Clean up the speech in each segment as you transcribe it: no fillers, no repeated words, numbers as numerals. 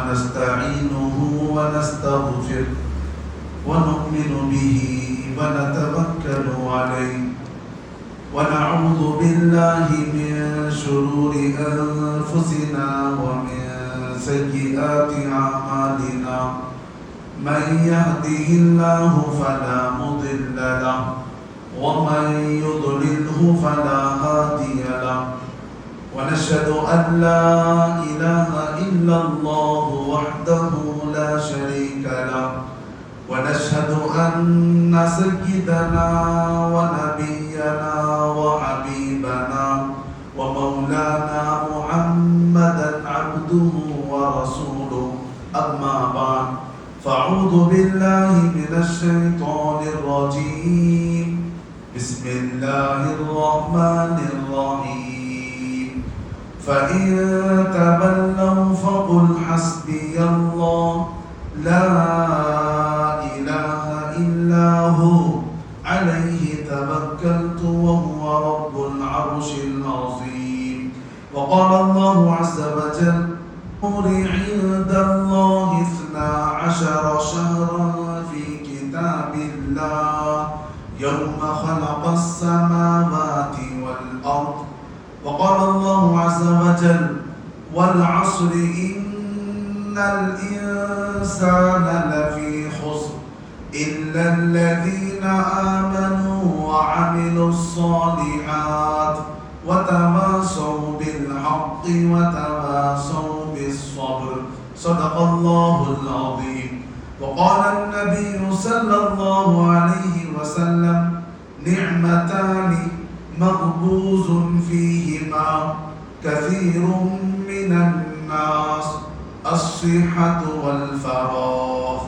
ونستعينه ونستغفره ونؤمن به ونتوكل عليه ونعوذ بالله من شرور أنفسنا ومن سيئات أعمالنا من يهده الله فلا مضل له ومن يضلله فلا هادي له ونشهد أن لا إله إلا الله وحده لا شريك له ونشهد أن سيدنا ونبينا وحبيبنا ومولانا محمدا عبده ورسوله أما بعد فأعوذ بالله من الشيطان الرجيم بسم الله الرحمن الرحيم فإن تولوا فقل حسبي الله لا إله إلا هو عليه توكلت وهو رب العرش العظيم وقال الله عز وجل عند الله 12 شهرا في كتاب الله يوم خلق السماوات والأرض وقال الله عز وجل والعصر إن الإنسان لفي خسر إلا الذين آمنوا وعملوا الصالحات وتواصوا بالحق وتواصوا بالصبر صدق الله العظيم وقال النبي صلى الله عليه وسلم نعمتان مغبوز فيهما كثير من الناس الصحة والفراغ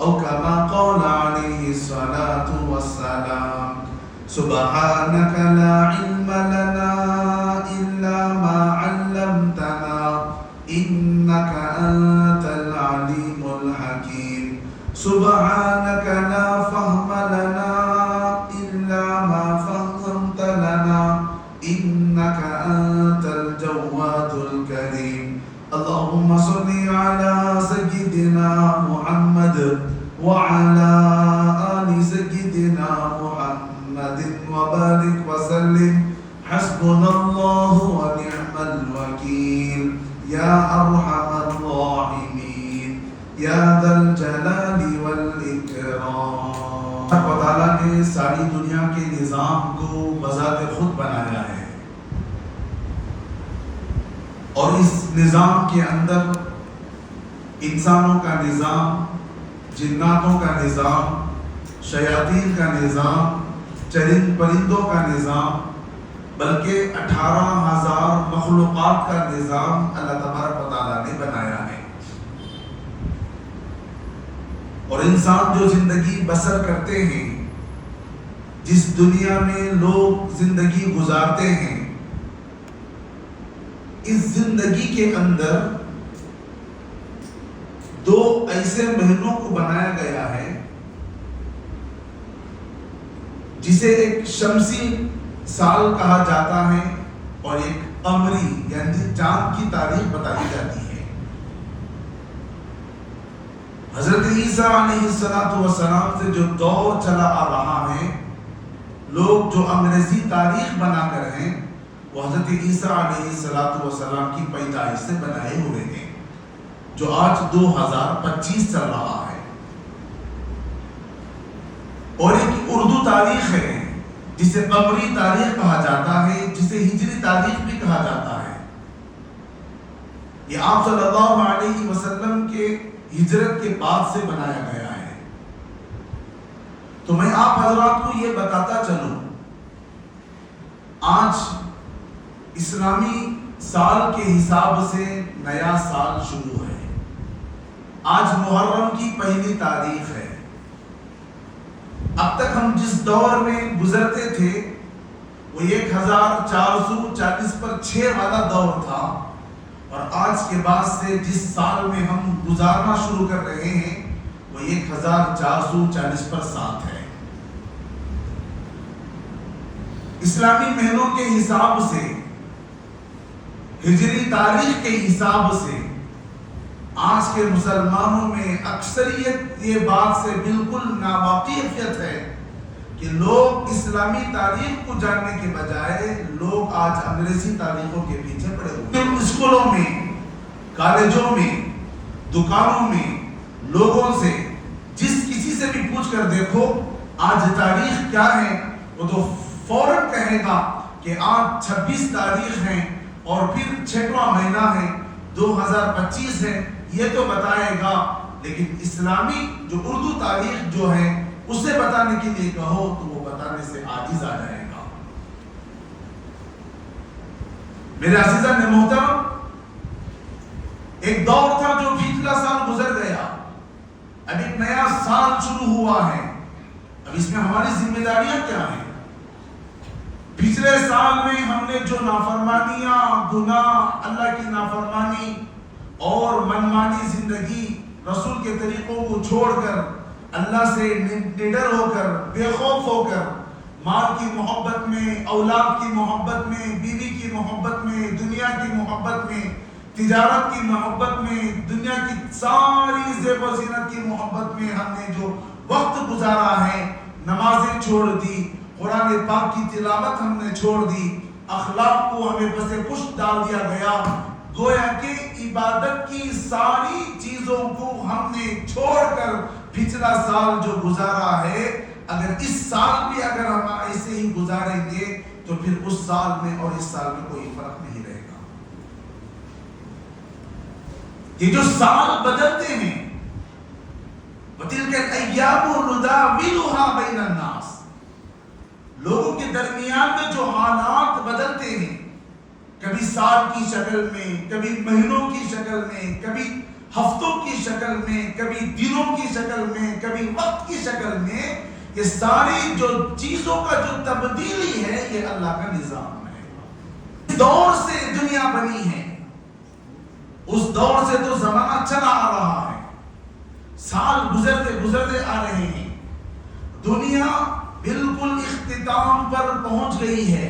أو كما قال عليه الصلاة والسلام سبحانك لا علم لنا إلا ما علمتنا إنك أنت العليم الحكيم سبحانك لا فهم لنا إلا ما فهمت لنا إنك أنت الجواد الكريم اللهم صل على سيدنا محمد وعلى آل سيدنا محمد وبارك وسلم حسبنا الله ونعم الوكيل يا أرحم الراحمين يا ذا الجلال والإكرام اللہ تعالیٰ نے ساری دنیا کے نظام کو بذات خود بنایا ہے اور اس نظام کے اندر انسانوں کا نظام جناتوں کا نظام شیاطین کا نظام چرند پرندوں کا نظام بلکہ 18,000 مخلوقات کا نظام اللہ تبارک و تعالیٰ نے بنایا ہے اور انسان جو زندگی بسر کرتے ہیں جس دنیا میں لوگ زندگی گزارتے ہیں اس زندگی کے اندر 2 ایسے مہینوں کو بنایا گیا ہے جسے ایک شمسی سال کہا جاتا ہے اور ایک قمری یعنی چاند کی تاریخ بتائی جاتی ہے حضرت عیسیٰ علیہ السلام سے جو دور چلا آ رہا ہے لوگ جو انگریزی تاریخ بنا کر ہیں وہ حضرت عیسیٰ علیہ السلام کی پیدائش سے بنائے ہوئے ہیں جو آج 2025 چل رہا ہے اور ایک اردو تاریخ ہے جسے قمری تاریخ کہا جاتا ہے جسے ہجری تاریخ بھی کہا جاتا ہے یہ آپ صلی اللہ علیہ وسلم کے ہجرت کے بعد سے بنایا گیا ہے تو میں آپ حضرات کو یہ بتاتا چلوں آج اسلامی سال کے حساب سے نیا سال شروع ہے آج محرم کی پہلی تاریخ ہے اب تک ہم جس دور میں گزرتے تھے وہ 1440 پر 6 والا دور تھا اور آج کے بعد سے جس سال میں ہم گزارنا شروع کر رہے ہیں وہ 1440 پر 7 ہے اسلامی مہینوں کے حساب سے ہجری تاریخ کے حساب سے آج کے مسلمانوں میں اکثریت یہ بات سے بالکل ناواقفیت ہے کہ لوگ اسلامی تاریخ کو جاننے کے بجائے لوگ آج انگریزی تاریخوں کے پیچھے پڑے ہوئے ہیں۔ اسکولوں میں، کالجوں میں، دکانوں میں لوگوں سے جس کسی سے بھی پوچھ کر دیکھو آج تاریخ کیا ہے، وہ تو فوراً کہے گا کہ آج 26 تاریخ ہے اور پھر 6واں مہینہ ہے، 2025 ہے، یہ تو بتائے گا۔ لیکن اسلامی جو اردو تاریخ جو ہے اسے بتانے کے لیے کہو تو وہ بتانے سے عاجز آ جائے گا۔ میرے عزیزان نے محترم، ایک دور تھا جو پچھلا سال گزر گیا، اب ایک نیا سال شروع ہوا ہے۔ اب اس میں ہماری ذمہ داریاں کیا ہیں؟ پچھلے سال میں ہم نے جو نافرمانیاں، گناہ، اللہ کی نافرمانی اور منمانی زندگی، رسول کے طریقوں کو چھوڑ کر، اللہ سے نڈر ہو کر، بے خوف ہو کر، مال کی محبت میں، اولاد کی محبت میں، بیوی کی محبت میں، دنیا کی محبت میں، تجارت کی محبت میں، دنیا کی ساری زیب و زینت کی محبت میں ہم نے جو وقت گزارا ہے، نمازیں چھوڑ دی، قرآن پاک کی تلاوت ہم نے چھوڑ دی، اخلاق کو ہمیں پس پشت ڈال دیا گیا، گویا کہ عبادت کی ساری چیزوں کو ہم نے چھوڑ کر پچھلا سال جو گزارا ہے، اگر اس سال بھی اگر ہم ایسے ہی گزاریں گے تو پھر اس سال میں اور اس سال میں کوئی فرق نہیں رہے گا۔ یہ جو سال بدلتے ہیں، وَتِلْكَ الْأَيَّامُ نُدَاوِلُهَا بَيْنَ النَّاسِ، لوگوں کے درمیان میں جو حالات بدلتے ہیں، کبھی سال کی شکل میں، کبھی مہینوں کی شکل میں، کبھی ہفتوں کی شکل میں، کبھی دنوں کی شکل میں، کبھی وقت کی شکل میں، یہ ساری جو چیزوں کا جو تبدیلی ہے یہ اللہ کا نظام ہے۔ اس دور سے دنیا بنی ہے، اس دور سے تو زمانہ چلا آ رہا ہے، سال گزرتے گزرتے آ رہے ہیں، دنیا بالکل اختتام پر پہنچ گئی ہے،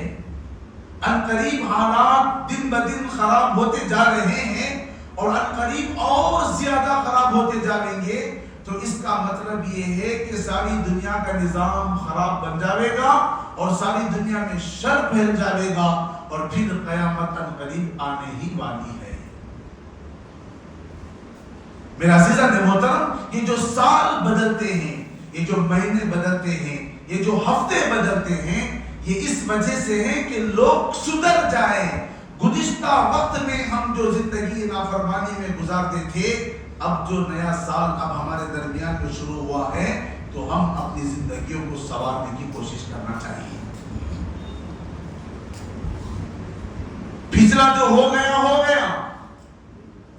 عنقریب حالات دن بدن خراب ہوتے جا رہے ہیں اور عنقریب اور زیادہ خراب ہوتے جائیں گے، تو اس کا مطلب یہ ہے کہ ساری دنیا کا نظام خراب بن جاوے گا اور ساری دنیا میں شر پھیل جاوے گا اور پھر قیامت عنقریب آنے ہی والی ہے۔ میرا عزیزان محترم، یہ جو سال بدلتے ہیں، یہ جو مہینے بدلتے ہیں، یہ جو ہفتے بدلتے ہیں، یہ اس وجہ سے ہے کہ لوگ سدھر جائیں۔ گزشتہ وقت میں ہم جو زندگی نافرمانی میں گزارتے تھے، اب جو نیا سال اب ہمارے درمیان میں شروع ہوا ہے تو ہم اپنی زندگیوں کو سنوارنے کی کوشش کرنا چاہیے۔ پچھلا جو ہو گیا،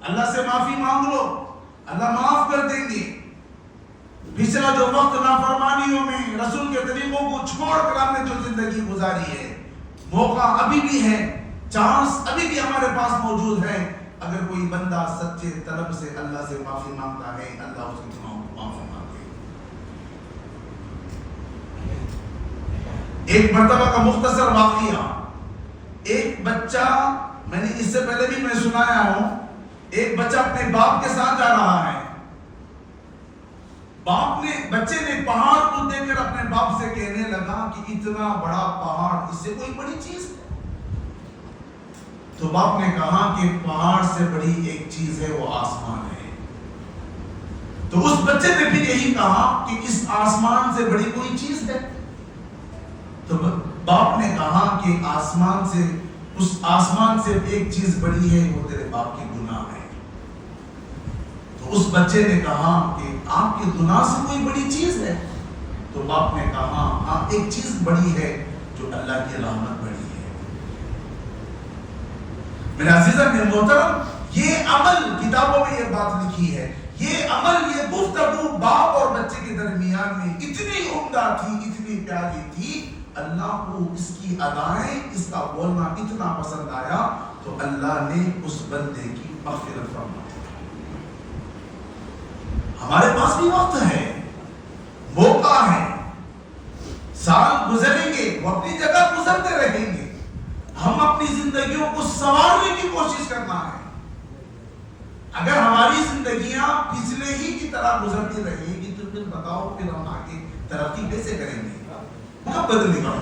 اللہ سے معافی مانگ لو، اللہ معاف کر دیں گے۔ پچھلا جو وقت نافرمانیوں میں، رسول کے طریقوں کو چھوڑ کر ہم نے جو زندگی گزاری ہے، موقع ابھی بھی ہے، چانس ابھی بھی ہمارے پاس موجود ہے۔ اگر کوئی بندہ سچے طلب سے اللہ سے معافی مانگتا ہے، اللہ اس کے گناہوں کو معاف فرماتے ہیں۔ ایک مرتبہ کا مختصر واقعہ، ایک بچہ، میں نے اس سے پہلے بھی میں سنایا ہوں، ایک بچہ اپنے باپ کے ساتھ جا رہا ہے، بچے نے پہاڑ کو دیکھ کر اپنے باپ سے کہنے لگا کہ اتنا بڑا پہاڑ، اس سے کوئی بڑی چیز ہے؟ تو باپ نے کہا کہ پہاڑ سے بڑی ایک چیز ہے، وہ آسمان ہے۔ تو اس بچے نے بھی یہی کہا کہ اس آسمان سے بڑی کوئی چیز ہے؟ تو باپ نے کہا کہ اس آسمان سے ایک چیز بڑی ہے، وہ تیرے باپ کے گناہ ہے۔ تو اس بچے نے کہا کہ آپ کے گناہ سے کوئی بڑی چیز ہے؟ تو باپ نے کہا ہاں، ایک چیز بڑی ہے جو اللہ کی رحمت بڑی ہے۔ میرے عزیزان محترم، یہ عمل، کتابوں میں یہ بات لکھی ہے، یہ عمل، یہ گفتگو باپ اور بچے کے درمیان میں اتنی عمدہ تھی، اتنی پیاری تھی، اللہ کو اس کی ادائیں، اس کا بولنا اتنا پسند آیا تو اللہ نے اس بندے کی مغفرت فرمائی۔ ہمارے پاس بھی وقت ہے، موقع ہے، سال گزریں گے، وہ اپنی جگہ گزرتے رہیں گے، ہم اپنی زندگیوں کو سنوارنے کی کوشش کرنا ہے، اگر ہماری زندگیاں پچھلے ہی کی طرح گزرتی رہے گی تو پھر بتاؤ پھر ہم آگے ترقی کیسے کریں گے؟ کب بدلے گا؟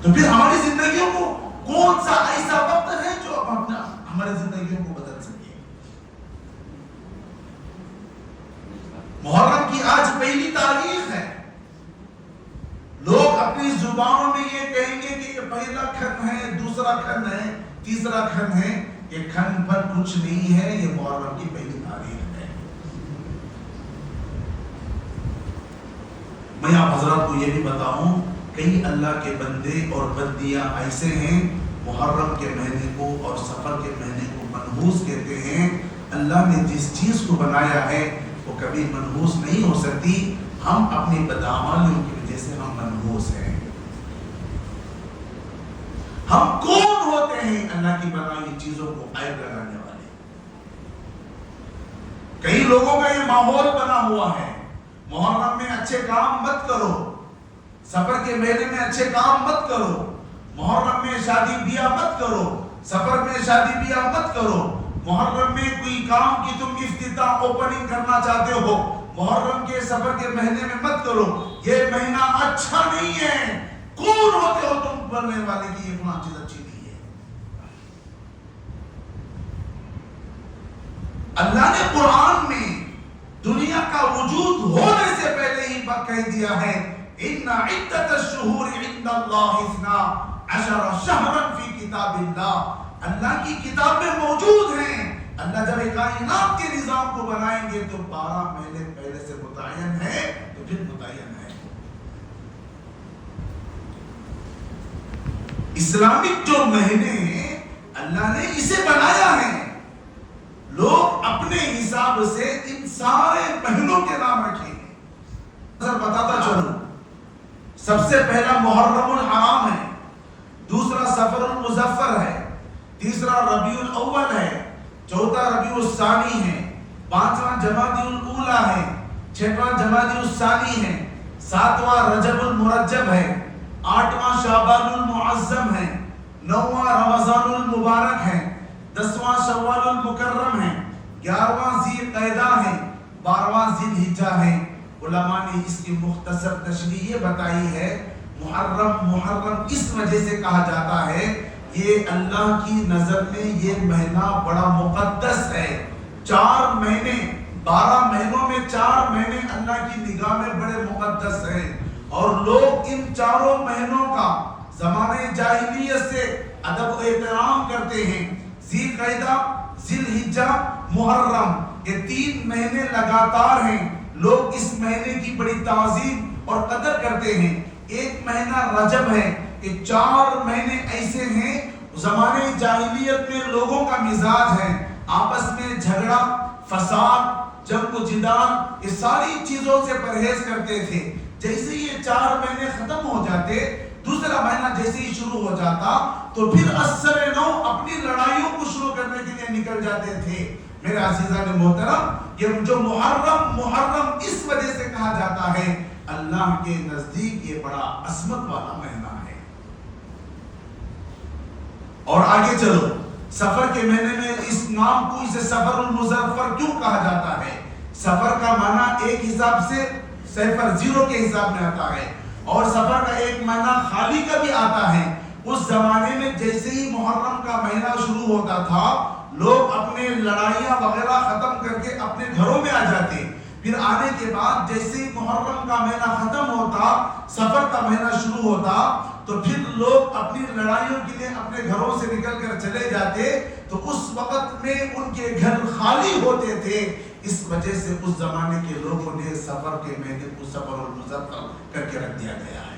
تو پھر ہماری زندگیوں کو کون سا ایسا وقت ہے جو اب اپنا ہماری زندگیوں کو بدل سکے؟ محرم کی آج پہلی تاریخ ہے. لوگ اپنی زبانوں میں یہ کہیں گے کہ یہ پہلا کھن ہے، دوسرا کھن ہے، تیسرا کھن ہے. یہ کھن پر کچھ نہیں ہے، یہ محرم کی پہلی تاریخ ہے. میں آپ حضرات کو یہ بھی بتاؤں، کئی اللہ کے بندے اور بندیاں ایسے ہیں محرم کے مہینے کو اور سفر کے مہینے کو منحوس کہتے ہیں. اللہ نے جس چیز کو بنایا ہے وہ کبھی منحوس نہیں ہو سکتی. ہم اپنی بدعمالیوں کی وجہ سے ہم منحوس ہیں. ہم کون ہوتے ہیں اللہ کی بنائی چیزوں کو عیب لگانے والے؟ کئی لوگوں کا یہ ماحول بنا ہوا ہے، محرم میں اچھے کام مت کرو، سفر کے مہینے میں اچھے کام مت کرو، محرم میں شادی بیاہ مت کرو، سفر میں شادی بیاہ مت کرو، محرم میں کوئی کام کی تم افتتاح اوپننگ کرنا چاہتے ہو محرم کے سفر کے مہینے میں مت کرو، یہ مہینہ اچھا نہیں ہے. کون ہوتے ہو تم بولنے والے کی یہ فلاں چیز اچھی نہیں ہے؟ اللہ نے قرآن میں دنیا کا وجود ہونے سے پہلے ہی کہہ دیا ہے ان عدت الشہور عند اللہ 12 شہرا فی کتاب اللہ. اللہ کی کتابیں موجود ہیں. اللہ جب کائنات کے نظام کو بنائیں گے تو 12 مہینے پہلے سے متعین ہے تو پھر متعین ہے. اسلامک جو مہینے ہیں اللہ نے اسے بنایا ہے. لوگ اپنے حساب سے ان سارے مہینوں کے نام رکھیں گے. بتاتا چلوں، سب سے پہلا محرم الحرام ہے، دوسرا سفر المظفر ہے، تیسرا ربیع الاول ہے، چوتھا ربیع الثانی ہے، پانچواں جمادی الاولیٰ ہے، چھٹواں جمادی الثانی ہے، ساتواں رجب المرجب ہے، آٹھواں شعبان المعظم ہے، نواں رمضان المبارک ہے، 10واں شوال المکرم ہے، 11واں ذی القعدہ ہے، 12واں ذی الحجہ ہے. علماء نے اس کی مختصر تشریح یہ بتائی ہے محرم اس وجہ سے کہا جاتا ہے یہ اللہ کی نظر میں یہ مہینہ بڑا مقدس ہے. 4 مہینے 12 مہینوں میں 4 مہینے اللہ کی نگاہ میں بڑے مقدس ہیں اور لوگ ان 4 مہینوں کا زمانے جاہلیت سے ادب و احترام کرتے ہیں. ذی القعدہ، ذی الحجہ، محرم، یہ 3 مہینے لگاتار ہیں. لوگ اس مہینے کی بڑی تعظیم اور قدر کرتے ہیں. ایک مہینہ رجب ہے. یہ 4 مہینے ایسے ہیں زمانے جاہلیت میں لوگوں کا مزاج ہے آپس میں جھگڑا، فساد، جنگ و جدال، یہ ساری چیزوں سے پرہیز کرتے تھے. جیسے یہ 4 مہینے ختم ہو جاتے، دوسرا مہینہ جیسے ہی شروع ہو جاتا تو پھر اثر نو اپنی لڑائیوں کو شروع کرنے کے لیے نکل جاتے تھے. میرے عزیزان محترم، یہ جو محرم اس وجہ سے کہا جاتا ہے اللہ کے نزدیک یہ بڑا عظمت والا مہینہ ہے. اور آگے چلو، سفر کے مہینے میں اس نام کو اسے سفر المظفر کیوں کہا جاتا ہے؟ سفر کا معنی ایک حساب سے 0 کے حساب میں آتا ہے اور سفر کا ایک معنی خالی کا بھی آتا ہے. اس زمانے میں جیسے ہی محرم کا مہینہ شروع ہوتا تھا لوگ اپنے لڑائیاں وغیرہ ختم کر کے اپنے گھروں میں آ جاتے. پھر آنے کے بعد جیسے ہی محرم کا مہینہ ختم ہوتا، سفر کا مہینہ شروع ہوتا تو پھر لوگ اپنی لڑائیوں کے لیے اپنے گھروں سے نکل کر چلے جاتے. تو اس وقت میں ان کے گھر خالی ہوتے تھے. اس وجہ سے اس زمانے کے لوگوں نے سفر کے مہینے کو سفر المظفر کر کے رکھ دیا گیا ہے.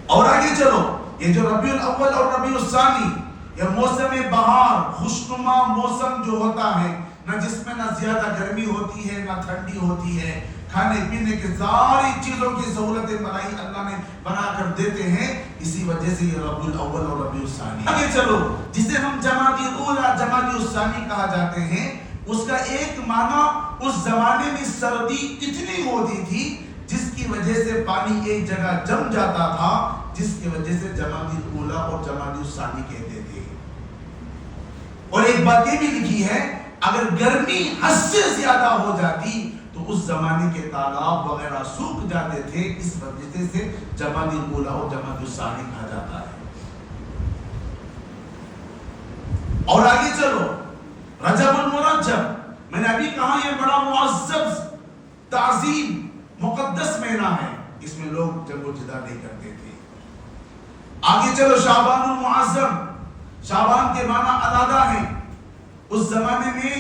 اور آگے چلو، یہ جو ربیع الاول اور ربیع الثانی، یہ موسم بہار، خوشنما موسم جو ہوتا ہے، نہ جس میں نہ زیادہ گرمی ہوتی ہے نہ ٹھنڈی ہوتی ہے، کھانے پینے کی ساری چیزوں کی سہولتیں بنائی اللہ نے بنا کر دیتے ہیں. اسی وجہ سے یہ ربیع الاول اور ربیع الثانی. آگے چلو، جسے ہم جمادی الاولیٰ جمادی الثانی کہا جاتے ہیں، اس کا ایک معنی اس زمانے میں سردی اتنی ہوتی تھی جس کی وجہ سے پانی ایک جگہ جم جاتا تھا، جس کی وجہ سے جمادی الاولی اور جمادی الثانی کہتے تھے. اور ایک بات یہ بھی لکھی ہے اگر گرمی حد سے زیادہ ہو جاتی تو اس زمانے کے تالاب وغیرہ سوکھ جاتے تھے، اس وجہ سے جمادی الاولی اور جمادی الثانی کہا جاتا ہے. اور آگے چلو رجب المرجب، میں نے ابھی کہا یہ بڑا معزز تعظیم مقدس مہینہ ہے، اس میں لوگ جنگ و جدال نہیں کرتے تھے. آگے چلو شعبان المعظم، شعبان کے معنی علیحدہ ہیں. اس زمانے میں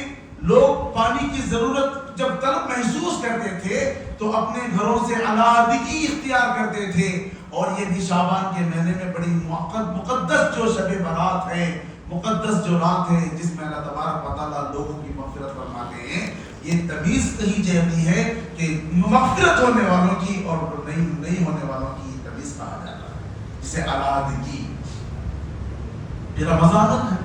لوگ پانی کی ضرورت جب طلب محسوس کرتے تھے تو اپنے گھروں سے علیحدگی اختیار کرتے تھے. اور یہ بھی شعبان کے مہینے میں بڑی مقدس جو شب برات ہے، مقدس جو رات ہے جس میں اللہ تبارک و تعالیٰ لوگوں کی مغفرت فرماتے ہیں، یہ تمیز کہی جاتی ہے کہ مغفرت ہونے والوں کی اور نہیں ہونے والوں کی تمیز کہا جاتا ہے، جسے علیحدگی. یہ رمضان ہے،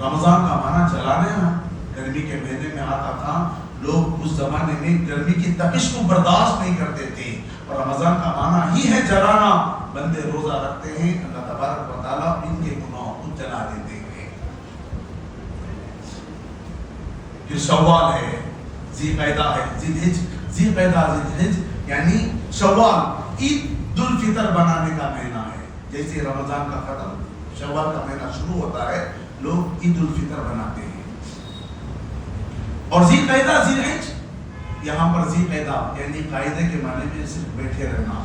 رمضان کا معنی جلانے ہے. گرمی کے مہینے میں آتا تھا، لوگ اس زمانے میں گرمی کی تپش کو برداشت نہیں کرتے تھے، اور رمضان کا معنی ہی ہے جلانا. بندے روزہ رکھتے ہیں، اللہ تبارک و تعالیٰ ان کے گناہوں کو جلا دیتے ہیں. پھر شوال ہے، ذی قعدہ ہے، ذی قعدہ یعنی شوال عید الفطر بنانے کا مہینہ ہے. جیسے رمضان کا ختم شوال کا مہینہ شروع ہوتا ہے، لوگ عید الفطر بناتے ہیں. اور ذی قعدہ ذی الحج، یہاں پر ذی قعدہ یعنی قاعدے کے معنی میں صرف بیٹھے رہنا.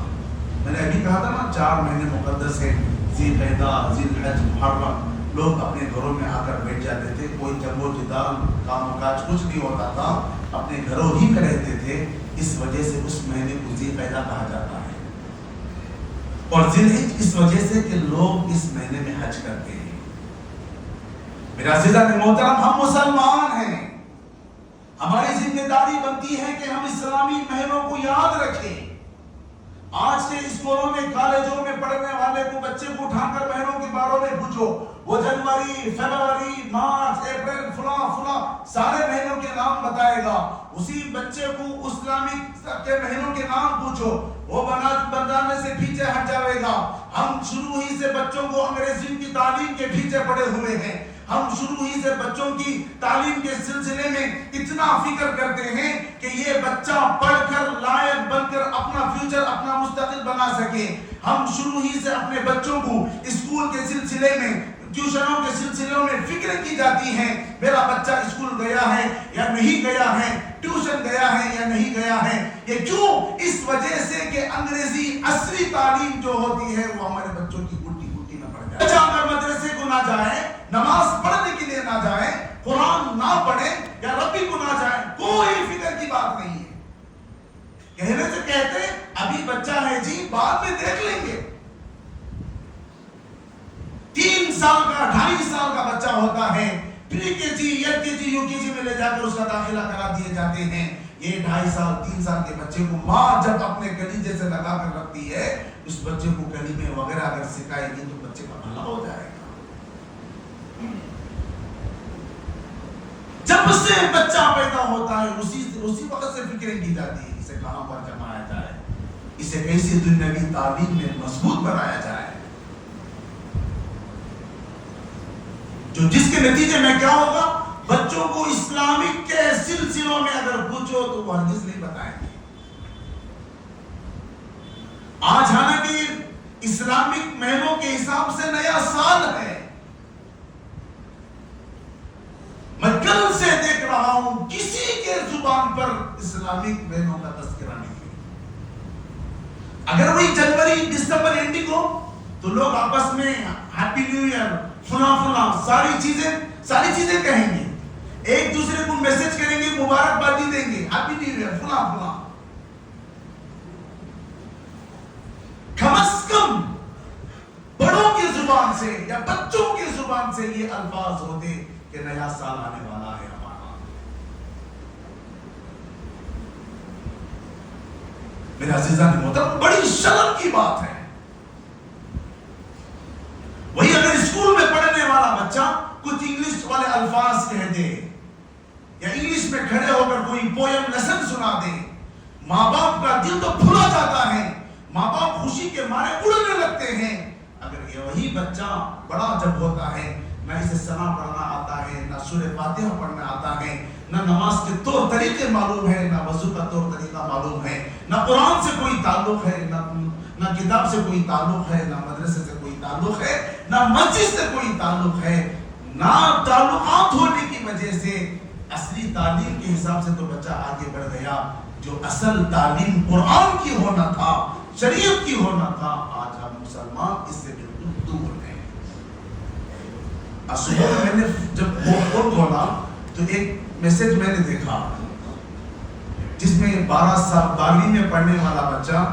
میں نے ابھی کہا تھا نا 4 مہینے مقدس ہیں، ذی قعدہ، ذی الحج، محرم. لوگ اپنے گھروں میں آ کر بیٹھ جاتے تھے، کوئی جنگ و جدال کام و کاج کچھ نہیں ہوتا تھا، اپنے گھروں ہی میں رہتے تھے. اس وجہ سے اس مہینے کو ذی قعدہ کہا جاتا ہے. اور ذی الحج اس وجہ سے کہ لوگ اس مہینے میں حج کرتے ہیں. میرا عزیزان محترم، ہم مسلمان ہیں، ہماری ذمہ داری بنتی ہے کہ ہم اسلامی مہینوں کو یاد رکھیں. آج کے اسکولوں میں کالجوں میں پڑھنے والے کو بچے کو اٹھا کر مہینوں کے بارے میں پوچھو، وہ جنوری، فروری، مارچ، اپریل، فلاں سارے مہینوں کے نام بتائے گا. اسی بچے کو اسلامک کے مہینوں کے نام پوچھو، وہ بنانے سے پیچھے ہٹ جائے گا. ہم شروع ہی سے بچوں کو انگریزی کی تعلیم کے پیچھے پڑے ہوئے ہیں. ہم شروع ہی سے بچوں کی تعلیم کے سلسلے میں اتنا فکر کرتے ہیں کہ یہ بچہ پڑھ کر لائق بن کر اپنا فیوچر، اپنا مستقبل بنا سکے. ہم شروع ہی سے اپنے بچوں کو اسکول کے سلسلے میں، ٹیوشنوں کے سلسلوں میں فکر کی جاتی ہے، میرا بچہ اسکول گیا ہے یا نہیں گیا ہے، ٹیوشن گیا ہے یا نہیں گیا ہے. یہ کیوں؟ اس وجہ سے کہ انگریزی اصلی تعلیم جو ہوتی ہے وہ ہمارے بچوں کی گٹی گٹی نہ پڑ جائے. بچہ اگر مدرسے کو نہ جائے، نماز پڑھنے کے لیے نہ جائے، قرآن نہ پڑھے یا ربی کو نہ جائے، کوئی فکر کی بات نہیں ہے. کہنے سے کہتے ابھی بچہ ہے جی، بعد میں دیکھ لیں گے. 3 سال کا 2.5 سال کا بچہ ہوتا ہے، پری کے جی، ایل کے جی، یو کے جی میں لے جا کر اس کا داخلہ کرا دیے جاتے ہیں. یہ 2.5 سال 3 سال کے بچے کو ماں جب اپنے کلیجے سے لگا کر رکھتی ہے، اس بچے کو کلمے وغیرہ اگر سکھائے گی تو بچے کا بھلا ہو جائے گا. جب سے بچہ پیدا ہوتا ہے اسی وقت سے فکریں کی جاتی ہے، اسے کہاں پر جمایا جائے، اسے کیسی دنیاوی تعلیم میں مضبوط بنایا جائے. جس کے نتیجے میں کیا ہوگا، بچوں کو اسلامک کے سلسلوں میں اگر پوچھو تو وہ ہرگز نہیں بتائیں گے. آج حالانکہ اسلامک مہینوں کے حساب سے نیا سال ہے، میں کل سے دیکھ رہا ہوں کسی کے زبان پر اسلامک مہینوں کا تذکرہ نہیں ہے. اگر وہی جنوری دسمبر اینڈنگ ہو تو لوگ آپس میں ہیپی نیو ایئر، فلاں ساری چیزیں کہیں گے، ایک دوسرے کو میسج کریں گے، مبارکبادی دیں گے، ہیپی نیو ایئر فلاں. کم از کم بڑوں کی زبان سے یا بچوں کی زبان سے یہ الفاظ ہوتے کہ نیا سال آنے والا ہے ہمارا. میرے عزیزان محترم، بڑی شرم کی بات ہے. وہی اگر اسکول میں پڑھنے والا بچہ کچھ انگلش والے الفاظ کہہ دے یا انگلش میں کھڑے ہو کر کوئی پویم لیسن سنا دے، ماں باپ کا دل تو پھلا جاتا ہے. ماں باپ خوشی کے مارے اڑنے لگتے کرتے ہیں. اگر یہ وہی بچہ بڑا جب ہوتا ہے نہ اسے ثنا پڑھنا آتا ہے، نہ سورہ فاتحہ پڑھنا آتا ہے، نہ نماز کے طور طریقے معلوم ہے، نہ وضو کا طور طریقہ معلوم ہے، نہ قرآن سے کوئی تعلق ہے، نہ کتاب سے کوئی تعلق ہے، نہ مدرسے سے کوئی تعلق ہے، نہ مسجد سے کوئی تعلق ہے، نہ تعلقات ہونے کی وجہ سے اصلی تعلیم کے حساب سے تو بچہ آگے بڑھ گیا. جو اصل تعلیم قرآن کی ہونا تھا، شریعت کی ہونا تھا، آج ہم مسلمان اس سے بالکل دور ہیں. صبح میں نے جب فون کھولا تو ایک میسج میں نے دیکھا جس میں 12 سال 12ویں میں پڑھنے والا بچہ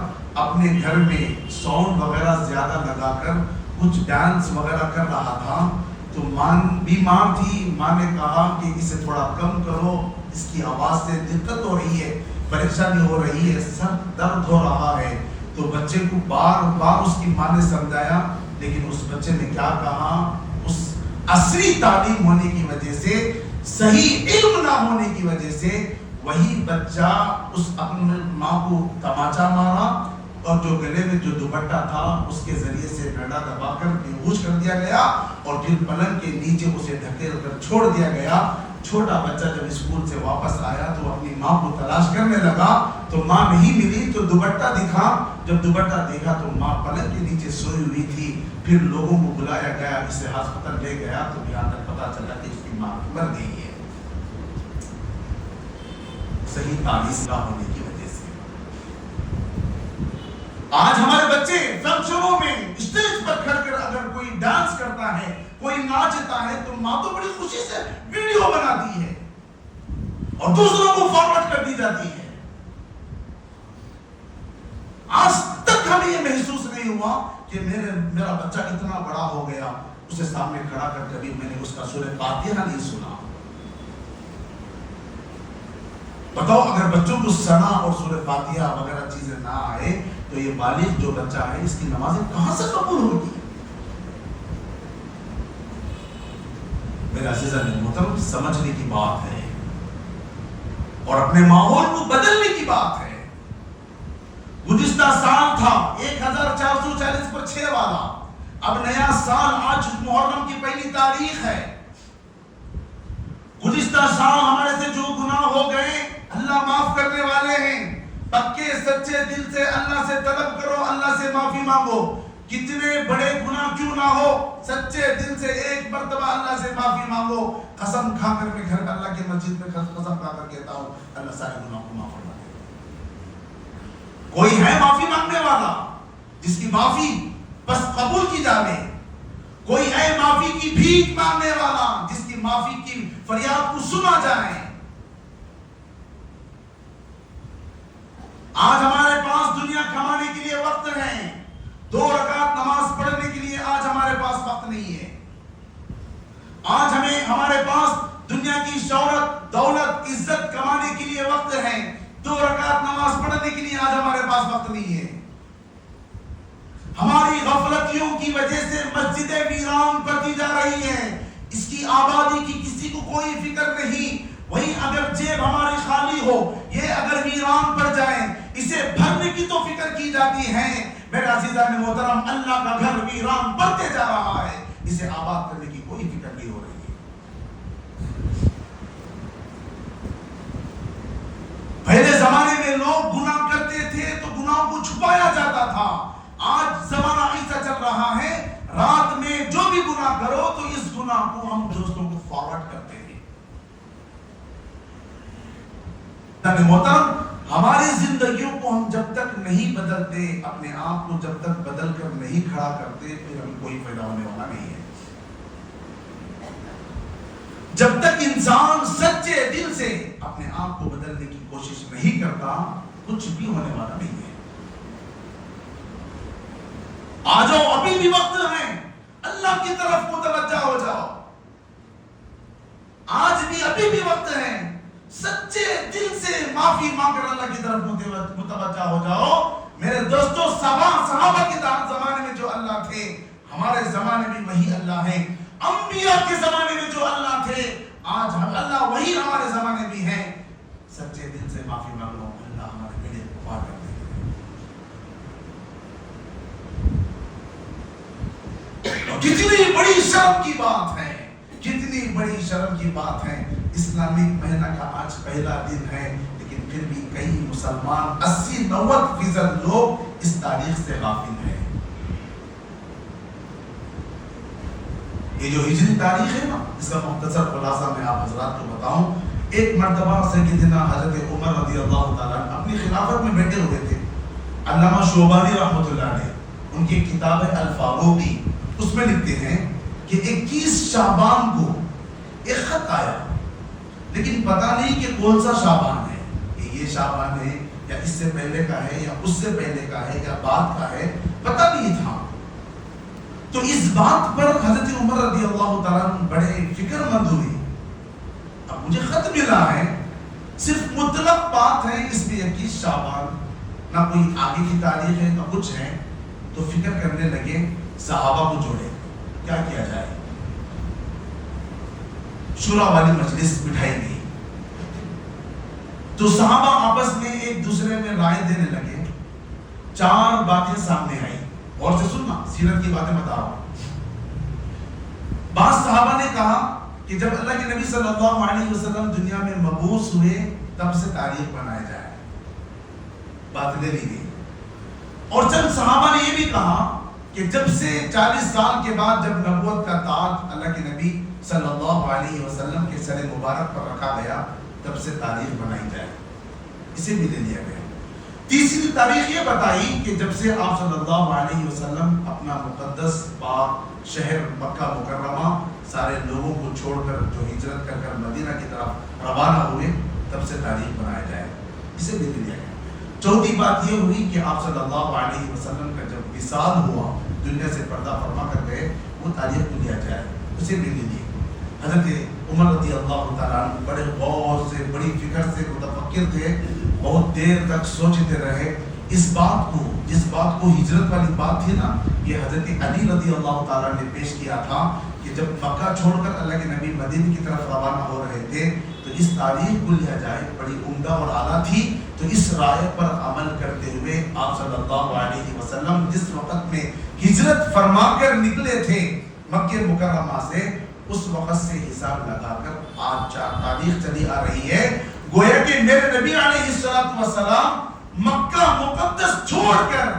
اپنے گھر میں ساؤنڈ وغیرہ زیادہ لگا کر کچھ ڈانس وغیرہ کر رہا تھا. تو ماں بیمار تھی، ماں نے کہا کہ اسے تھوڑا کم کرو، اس کی آواز سے دقت ہو رہی ہے، پریشانی ہو رہی ہے، سر درد ہو رہا ہے. تو بچے کو بار بار اس کی ماں نے سمجھایا، لیکن اس بچے نے کیا کہا، اس عصری تعلیم ہونے کی وجہ سے، صحیح علم نہ ہونے کی وجہ سے وہی بچہ اس اپنے ماں کو تماچا مارا اور جو گلے میں جو دوپٹہ تھا اس کے ذریعے سے ڈنڈا دبا کر بیہوش کر دیا گیا اور پھر پلنگ کے نیچے اسے ڈھکیل کر چھوڑ دیا گیا. چھوٹا بچہ جب اسکول سے واپس آیا تو اپنی ماں کو تلاش کرنے لگا تو ماں نہیں ملی تو دوپٹہ دکھا. جب دوپٹہ دیکھا تو ماں پلنگ کے نیچے سوئی ہوئی تھی. پھر لوگوں کو بلایا گیا، اسے ہسپتال لے گیا تو یہاں تک پتا چلا کہ اس کی ماں مر گئی ہے صحیح تعلیم نہ ہونے کی وجہ سے. آج ہمارے بچے فنکشنوں میں اسٹیج پر کھڑ کر اگر کوئی ڈانس کرتا ہے، کوئی ناچتا ہے تو ماں تو بڑی خوشی سے ویڈیو بناتی ہے اور دوسروں کو فارورڈ کر دی جاتی ہے. آج تک ہمیں یہ محسوس نہیں ہوا کہ میرا بچہ اتنا بڑا ہو گیا، اسے سامنے کھڑا کر کبھی میں نے اس کا سورہ فاتحہ نہیں سنا. بتاؤ اگر بچوں کو ثنا اور سورہ فاتحہ وغیرہ چیزیں نہ آئے تو یہ بالغ جو بچہ ہے اس کی نمازیں کہاں سے قبول ہوگی؟ میرا عزیزان محترم، سمجھنے کی بات ہے اور اپنے ماحول کو بدلنے کی بات ہے. گزشتہ سال تھا 1440 پر 6 والا، اب نیا سال آج محرم کی پہلی تاریخ ہے. گزشتہ سال ہمارے سے جو گناہ ہو گئے اللہ معاف کرنے والے ہیں. پکے سچے دل سے اللہ سے طلب کرو، اللہ سے معافی مانگو. کتنے بڑے گناہ کیوں نہ ہو، سچے دل سے ایک مرتبہ اللہ سے معافی مانگو. قسم کھا کر میں گھر اللہ کی مسجد میں قسم کھا کر کہتا ہوں اللہ سارے گناہ کو معاف فرما دے. کوئی ہے معافی مانگنے والا جس کی معافی بس قبول کی جائے؟ کوئی ہے معافی کی بھیک مانگنے والا جس کی معافی کی فریاد کو سنا جائے؟ آج ہمارے پاس دنیا کمانے کے لیے وقت ہے، 2 رکعت نماز پڑھنے کے لیے آج ہمارے پاس وقت نہیں ہے. آج ہمارے پاس دنیا کی شہرت، دولت، عزت کمانے کے لیے وقت ہے، 2 رکعت نماز پڑھنے کے لیے آج ہمارے پاس وقت نہیں ہے. ہماری غفلتیوں کی وجہ سے مسجدیں ویران پڑتی جا رہی ہیں، اس کی آبادی کی کسی کو کوئی فکر نہیں. وہی اگر جیب ہماری خالی ہو، یہ اگر ویران پڑ جائے اسے بھرنے کی تو فکر کی جاتی ہے. میرے عزیزان محترم، اللہ کا گھر ویران پڑتے جا رہا ہے، اسے آباد کرنے کی کوئی فکر نہیں ہو رہی ہے. پہلے زمانے میں لوگ گناہ کرتے تھے تو گناہ کو چھپایا جاتا تھا. آج زمانہ ایسا چل رہا ہے، رات میں جو بھی گناہ کرو تو اس گناہ کو ہم دوستوں کو فارورڈ کرتے ہیں. محترم، ہماری زندگیوں کو ہم جب تک نہیں بدلتے، اپنے آپ کو جب تک بدل کر نہیں کھڑا کرتے، پھر ہمیں کوئی فائدہ ہونے والا نہیں ہے. جب تک انسان سچے دل سے اپنے آپ کو بدلنے کی کوشش نہیں کرتا، کچھ بھی ہونے والا نہیں ہے. آ جاؤ، ابھی بھی وقت ہے، اللہ کی طرف متوجہ ہو جاؤ. آج بھی ابھی بھی وقت ہے، سچے دل سے معافی مانگ کر اللہ کی طرف متوجہ ہو جاؤ. میرے دوستو، صحابہ کے زمانے میں جو اللہ تھے ہمارے زمانے میں وہی اللہ ہے. انبیاء کے زمانے میں جو اللہ تھے آج اللہ وہی ہمارے زمانے بھی ہے. سچے دل سے معافی مانگو، اللہ ہمارے بیڑے کو پار کر دے. شرم کی بات ہے، کتنی بڑی شرم کی بات ہے۔ اسلامک مہینہ کا آج پہلا دن ہے، لیکن پھر بھی کئی مسلمان 80-90% لوگ اس تاریخ سے غافل ہیں۔ یہ جو ہجری تاریخ ہے نا، اس کا مختصر خلاصہ میں آپ حضرات کو بتاؤں۔ ایک مرتبہ سیدنا حضرت عمر رضی اللہ تعالیٰ اپنی خلافت میں بیٹھے ہوئے تھے۔ علامہ شوبانی رحمۃ اللہ علیہ ان کی کتاب ہے الفاروقی، اس میں لکھتے ہیں کہ 21 شعبان کو ایک خط آیا، لیکن پتہ نہیں کہ کون سا شعبان ہے، کہ یہ شعبان ہے یا اس سے پہلے کا ہے یا اس سے پہلے کا ہے یا بعد کا ہے، پتہ نہیں تھا۔ تو اس بات پر حضرت عمر رضی اللہ تعالیٰ بڑے فکر مند ہوئے۔ اب مجھے خط ملا ہے، صرف مطلق بات ہے اس میں 21 شعبان، نہ کوئی آگے کی تاریخ ہے نہ کچھ ہے۔ تو فکر کرنے لگے، صحابہ کو جوڑے، کیا کیا جائے۔ شورا والی مجلس بٹھائی گئی، تو صحابہ آپس میں ایک دوسرے میں رائے دینے لگے۔ 4 باتیں سامنے آئی، اور سے سننا، سیرت کی باتیں بتا رہا ہوں۔ بعض صحابہ نے کہا کہ جب اللہ کے نبی صلی اللہ علیہ وسلم دنیا میں مبعوث ہوئے تب سے تاریخ بنایا جائے، بات لے لی گئی۔ اور چند صحابہ نے یہ بھی کہا کہ جب سے 40 سال کے بعد جب نبوت کا تاج اللہ کے نبی صلی اللہ علیہ وسلم کے سر مبارک پر رکھا گیا تب سے تاریخ بنائی جائے، اسے بھی لے لیا گیا۔ تیسری تاریخ یہ بتائی کہ جب سے آپ صلی اللہ علیہ وسلم اپنا مقدس پاک شہر مکہ مکرمہ سارے لوگوں کو چھوڑ کر جو ہجرت کر کر مدینہ کی طرف روانہ ہوئے تب سے تاریخ بنایا جائے، اسے بھی لے لیا گیا۔ چوتھی بات یہ ہوئی کہ آپ صلی اللہ علیہ وسلم کا جب وصال ہوا، دنیا سے پردہ فرما کر گئے، وہ تاریخ کو لیا جائے، اسے بھی لے لیا۔ حضرت عمر رضی اللہ تعالیٰ بڑے غور سے بڑی فکر سے متفکر تھے، بہت دیر تک سوچتے رہے اس بات کو، جس بات کو ہجرت والی بات تھی نا، یہ حضرت علی رضی اللہ تعالیٰ نے پیش کیا تھا کہ جب مکہ چھوڑ کر اللہ کے نبی مدینہ کی طرف روانہ ہو رہے تھے تو اس تاریخ کو لیا جائے، بڑی عمدہ اور اعلیٰ تھی۔ تو اس رائے پر عمل کرتے ہوئے آپ صلی اللہ علیہ وسلم جس وقت میں ہجرت فرما کر نکلے تھے مکہ مکرمہ سے، اس وقت سے حساب لگا کر آج 4 تاریخ چلی آ رہی ہے۔ گویا کہ میرے نبی علیہ السلام مکہ مقدس چھوڑ کر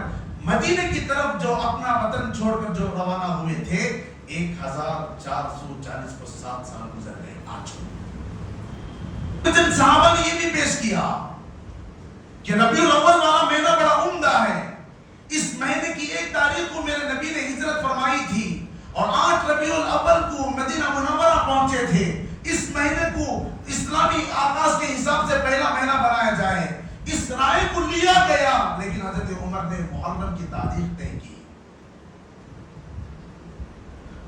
مدینہ کی طرف جو اپنا وطن چھوڑ کر جو روانہ ہوئے تھے، 1440 کو 7 سال گزر گئے آج۔ صحابہ نے یہ بھی پیش کیا کہ ربیع الاول والا مہینہ بڑا عمدہ ہے، اس مہینے کی 1 تاریخ کو میرے نبی نے ہجرت فرمائی تھی اور 8 ربیع الاول کو مدینہ منورہ پہنچے تھے۔ اس مہینے کو اسلامی آغاز کے حساب سے پہلا مہینہ بنایا جائے، اس رائے کو لیا گیا، لیکن حضرت عمر نے محرم کی تاریخ طے کی۔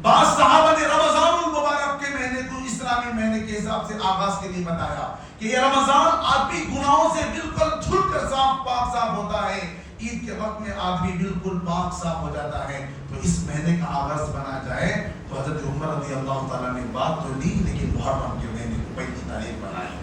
بعض صحابہ نے رمضان المبارک کے مہینے کو اسلامی مہینے کے حساب سے آغاز کے لیے بتایا کہ یہ رمضان آدمی گناہوں سے بالکل دھل کر پاک صاف ہوتا ہے، عید کے وقت میں آدمی بالکل پاک صاف ہو جاتا ہے، تو اس مہینے کا آغاز بنا جائے۔ تو حضرت عمر رضی اللہ تعالیٰ نے بات تو لی، لیکن محرم کے مہینے کو پہلی تاریخ بنائی۔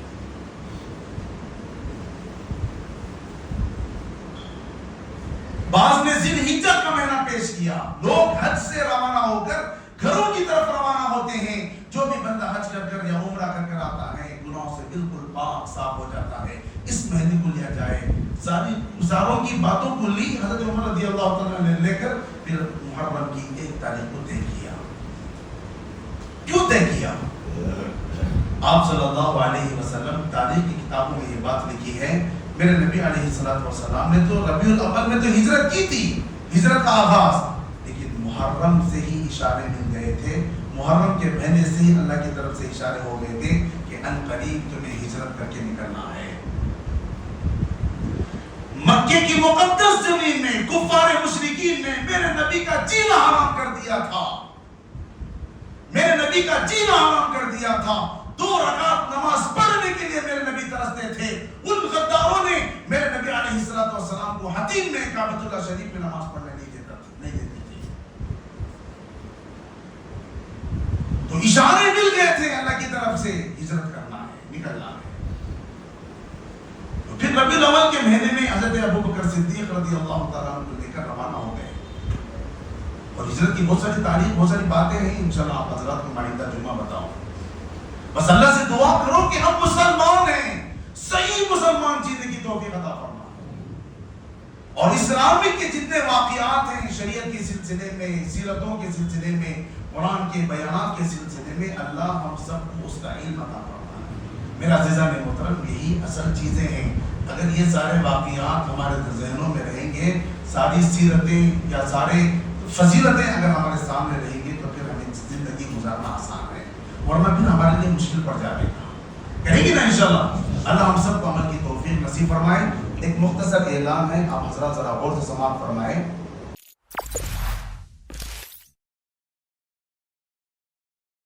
بعض نے ذی الحجہ کا مہینہ پیش کیا۔ لوگ حج سے روانہ ہو کر گھروں کی طرف روانہ ہوتے ہیں، جو بھی بندہ حج کر کر یا عمرہ کر کر آتا ہے گناہوں سے بالکل پاک صاف ہو جاتا ہے، اس مہینے کو لیا جائے۔ ساروں کی باتوں کو لی حضرت عمر رضی اللہ تعالیٰ نے لے کر پھر محرم کی 1 تاریخ کو طے کیا۔ کیوں طے کیا؟ آپ صلی اللہ علیہ وسلم تاریخ کی کتابوں میں یہ بات لکھی ہے، میرے نبی علیہ السلام نے تو ربیع الاول میں تو ہجرت کی تھی، ہجرت کا آغاز، لیکن محرم سے ہی اشارے مل گئے تھے، محرم کے مہینے سے ہی اللہ کی طرف سے اشارے ہو گئے تھے کہ ان قریب تمہیں ہجرت کر کے نکلنا ہے۔ مکے کی مقدس زمین میں کفار مشرکین نے میرے نبی کا جینا حرام کر دیا تھا، میرے نبی کا جینا حرام کر دیا تھا۔ 2 رکعت نماز پڑھنے کے لیے میرے نبی ترستے تھے، ان غداروں نے میرے نبی علیہ السلام کو حتیم میں کعبۃ اللہ شریف میں نماز پڑھنے نہیں دیتے تھے۔ تو اشارے مل گئے تھے اللہ کی طرف سے، ہجرت کرنا ہے، نکلنا ہے۔ تو پھر ربیع الاول کے مہینے میں حضرت ابو بکر صدیق رضی اللہ تعالیٰ عنہ کو لے کر روانہ ہو گئے۔ اور ہجرت کی بہت ساری تاریخ، بہت ساری باتیں ہیں، انشاءاللہ آپ حضرات کو مائدہ جمعہ بتاؤں. بس اللہ سے دعا کرو کہ ہم مسلمان ہیں، صحیح مسلمان جینے کی توفیق عطا فرما. اور اسلامک کے جتنے واقعات ہیں شریعت کے سلسلے میں، سیرتوں کے سلسلے میں، قرآن کے بیانات کے سلسلے میں، اللہ ہم سب کو اس کا علم عطا فرما. میرا عزیزان محترم، یہی اصل چیزیں ہیں. اگر یہ سارے واقعات ہمارے ذہنوں میں رہیں گے، ساری سیرتیں یا سارے فضیلتیں اگر ہمارے سامنے رہیں گے، تو پھر ہمیں زندگی گزارنا آسان ہے، ورنہ پھر ہمارے لیے مشکل پڑ جائے گا. کریں گے نا انشاءاللہ. اللہ ہم سب کو عمل کی توفیق نصیب فرمائے. ایک مختصر اعلان ہے، آپ حضرات ذرا غور سے سماعت فرمائیں.